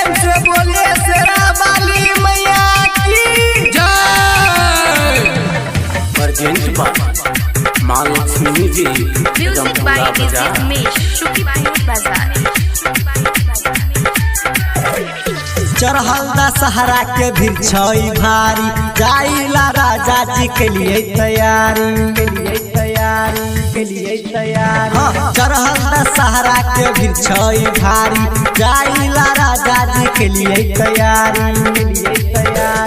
प्रेम से बोलिए शेरा वाली मैया की जय। प्रेजेंट बाय माँ Lakshmi ji. Music by DJ Umesh Shukipur Bazar. चढ़ल दशहरा के भीड़ छई भारी, जाइला राजा जी के लिए तैयारी चढ़ल दशहरा के भीड़ छई भारी, जाइला राजा जी के लिए तैयारी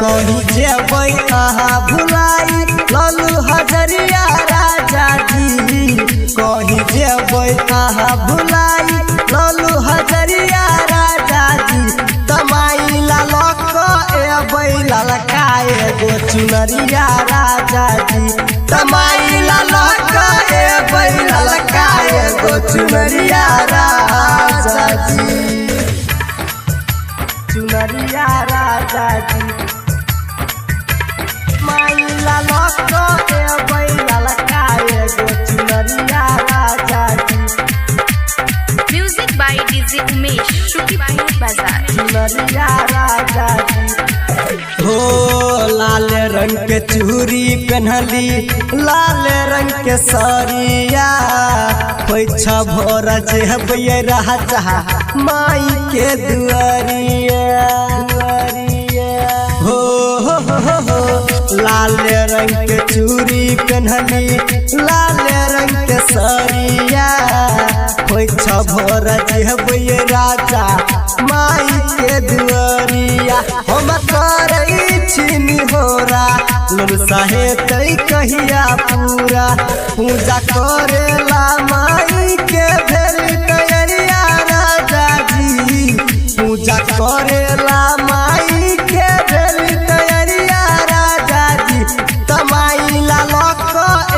कहीं जेबै अहाँ भुलाई लल्लू हजरिया राजा जी, कहीं जेबै अहाँ भुलाई लल्लू हजरिया राजा जी। तमाइला लक एबै ललकाए गो चुनरिया राजा जी, तमाइला लक एबै ललकाए गो चुनरिया राजा जी, चुनरिया राजा जी। माइला लक एबै ललकाए गो चुनरिया राजा जी। Music by DJ Umesh Shukipur Bazar. चुनरिया राजा जी। हो लाल रंग के चूड़ी पहनली, लाल रंग के सरिया, पैछा भोर जेबै राजा माई के दुआरिया हो लाल रंग के चूड़ी पहनली, लाल रंग के सरिया, पैछा भोर जेबै राजा माई के दुआरिया। हम करै छी निहोरा लल साहेतै कहिया पूरा, पूजा करेला माई के भेल तैयारिया राजा जी, पूजा करेला माई के भेल तैयारिया राजा जी। तमाइला लक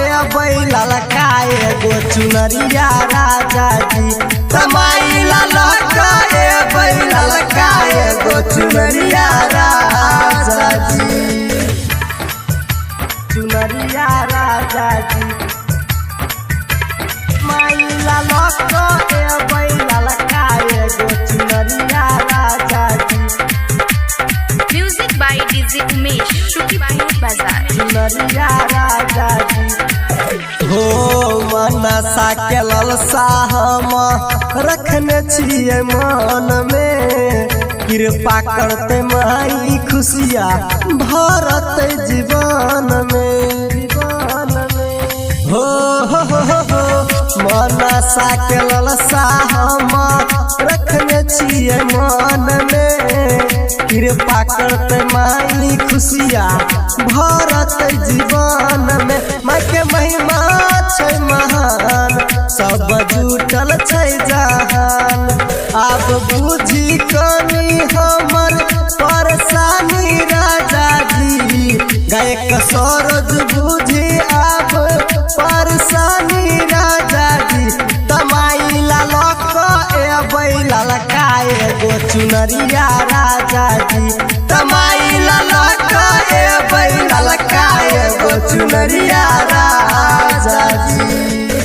एबै ललकाए गो चुनरिया राजा जी, तमाइला लक एबै ललकाए गो चुनरिया राजा जी, चुनरिया राजा जी। माइला लक एबै ललकाए गो चुनरिया राजा जी। Music by DJ Umesh Shukipur Bazar. चुनरिया राजा जी। हो मनसा के ललसा हम रखने छियै मन में, कृपा करते माई खुशिया भरत जीवन में हो मनसा के ललसा हम रखने छियै मन में, कृपा करते माई खुशिया भरत जीवन में। माई के महिमा छै महान, सब जुटल छै जहान, आब बुझी कनी हमर परेशानी राजा जी, गायक सरोज बुझी आब परेशानी राजा जी। तमाइला लक एबै ललकाए गो चुनरिया राजा जी, तमाइला लक एबै ललकाए गो चुनरिया राजा जी।